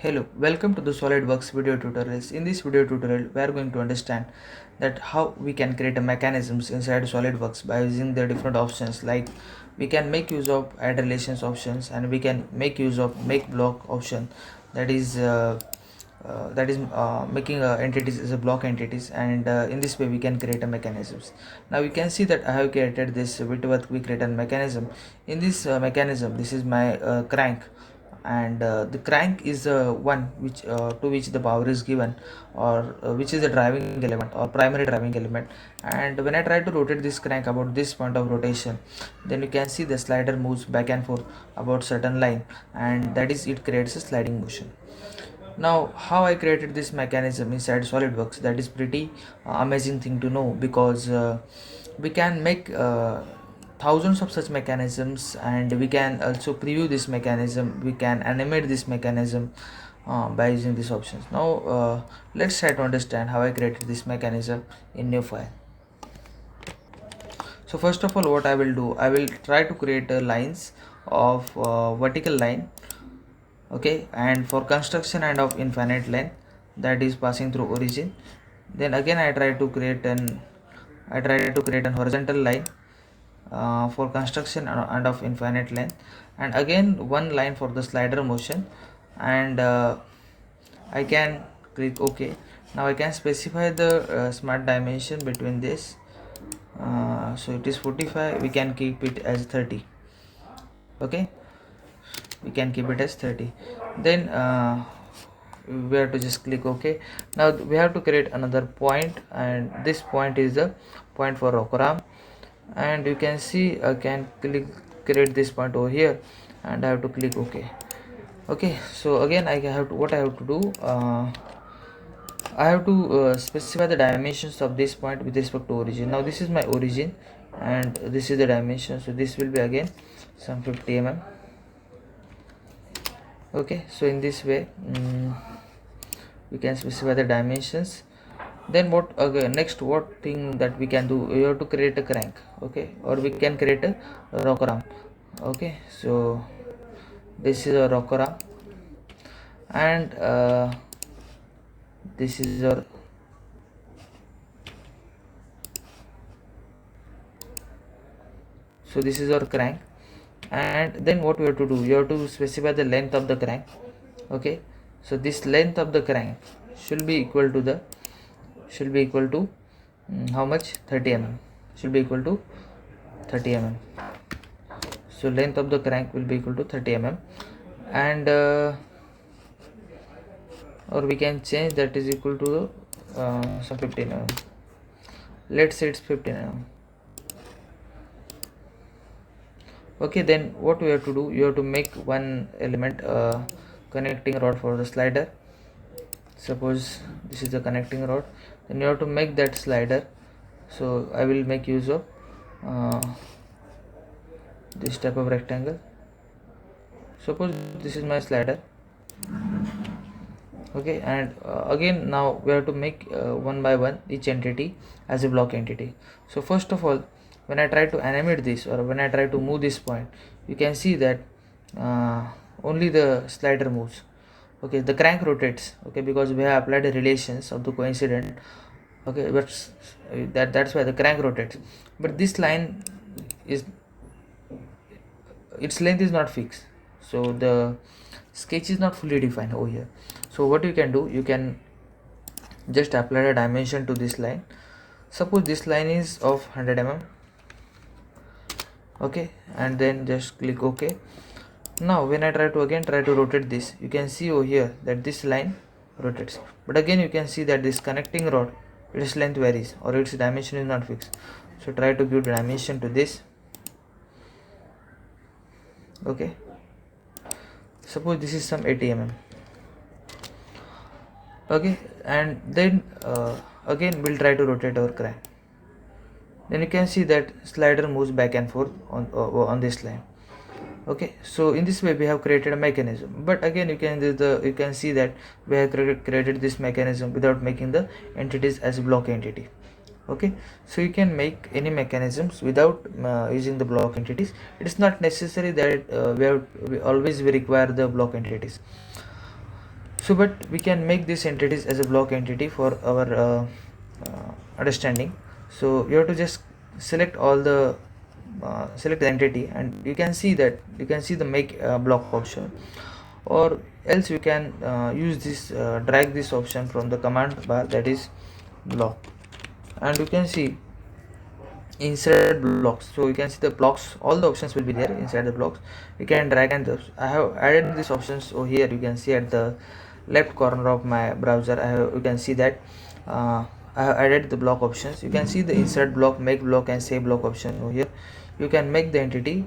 Hello, welcome to the SolidWorks video tutorials. In this video tutorial, we are going to understand that how we can create a mechanisms inside SolidWorks by using the different options. Like we can make use of add relations options, and we can make use of make block option. That is making entities as a block entities, and in this way we can create a mechanisms. Now you can see that I have created this Whitworth quick return mechanism. In this mechanism, this is my crank, and the crank is the one which to which the power is given, or which is the driving element or primary driving element. And when I try to rotate this crank about this point of rotation, then you can see the slider moves back and forth about certain line, and that is it creates a sliding motion. Now how I created this mechanism inside SolidWorks, that is pretty amazing thing to know, because we can make thousands of such mechanisms, and we can also preview this mechanism, we can animate this mechanism by using these options. Now let's try to understand how I created this mechanism in new file. So first of all, what I will do, I will try to create lines of vertical line, okay, and for construction and of infinite length that is passing through origin. Then again I try to create an horizontal line for construction and of infinite length, and again one line for the slider motion, and I can click OK. Now I can specify the smart dimension between this, so it is 45, we can keep it as 30. Okay, we can keep it as 30. Then we have to just click OK. Now we have to create another point, and this point is the point for rocker arm, and you can see I can create this point over here, and I have to click OK. Okay, so again I have to, what I have to do, I have to specify the dimensions of this point with respect to origin. Now this is my origin, and this is the dimension, so this will be again some 50 mm. Okay, so in this way we can specify the dimensions. Then what again, next what thing that we can do, we have to create a crank, okay, or we can create a rocker arm. Okay, so this is a rocker arm, and this is our this is our crank. And then what we have to do, you have to specify the length of the crank. Okay, so this length of the crank should be equal to how much, 30 mm, should be equal to 30 mm. So length of the crank will be equal to 30 mm, and or we can change that is equal to some 15 mm. Let's say it's 15 mm. Okay, then what we have to do, you have to make one element connecting rod for the slider. Suppose this is the connecting rod, then you have to make that slider. So I will make use of this type of rectangle. Suppose this is my slider. Okay, and again now we have to make one by one each entity as a block entity. So first of all, when I try to animate this, or when I try to move this point, you can see that only the slider moves. Okay, the crank rotates, okay, because we have applied the relations of the coincident. Okay, but that's why the crank rotates, but this line is, its length is not fixed, so the sketch is not fully defined over here. So what you can do, you can just apply a dimension to this line. Suppose this line is of 100 mm. Okay, and then just click OK. Now when I try to rotate this, you can see over here that this line rotates, but again you can see that this connecting rod, its length varies, or its dimension is not fixed. So try to give dimension to this. Okay, suppose this is some 80 mm. Okay, and then again we'll try to rotate our crank. Then you can see that slider moves back and forth on this line. Okay, so in this way we have created a mechanism, but again you can see that we have created this mechanism without making the entities as a block entity. Okay, so you can make any mechanisms without using the block entities. It is not necessary that we always require the block entities. So but we can make these entities as a block entity for our understanding. So you have to just select all the select the entity, and you can see the make block option, or else you can use this drag this option from the command bar, that is block, and you can see inside blocks. So you can see the blocks, all the options will be there inside the blocks. You can drag and I have added these options over here. You can see at the left corner of my browser, you can see that I have added the block options. You can see the insert block, make block, and save block option over here. You can make the entity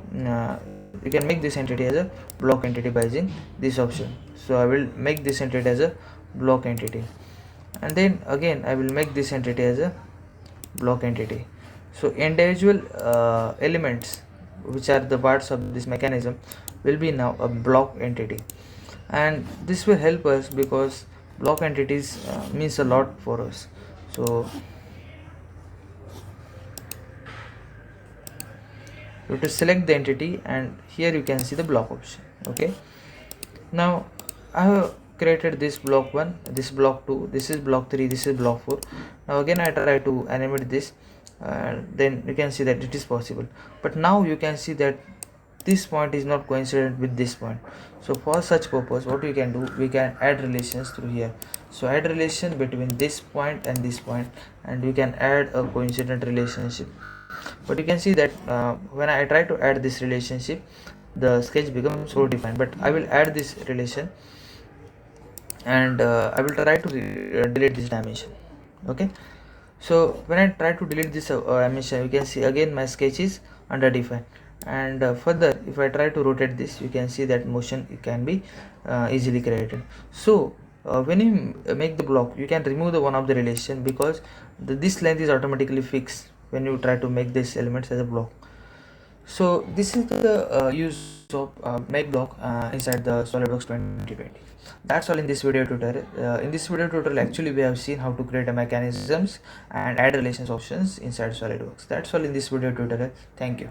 you can make this entity as a block entity by using this option. So I will make this entity as a block entity, and then again I will make this entity as a block entity. So individual elements which are the parts of this mechanism will be now a block entity, and this will help us because block entities means a lot for us. So you have to select the entity, and here you can see the block option. Okay, now I have created this block 1, this block 2, this is block 3, this is block 4. Now again I try to animate this, then you can see that it is possible. But now you can see that this point is not coincident with this point. So for such purpose, what we can do, we can add relations through here. So add relation between this point and this point, and we can add a coincident relationship. But you can see that when I try to add this relationship, the sketch becomes so defined. But I will add this relation, and I will try to delete this dimension. Okay, so when I try to delete this dimension, you can see again my sketch is underdefined. And further, if I try to rotate this, you can see that motion can be easily created. So when you make the block, you can remove the one of the relation, because this length is automatically fixed when you try to make these elements as a block. So this is the use of make block inside the SolidWorks 2020. That's all in this video tutorial. In this video tutorial, actually we have seen how to create a mechanisms and add relations options inside SolidWorks. That's all in this video tutorial. Thank you.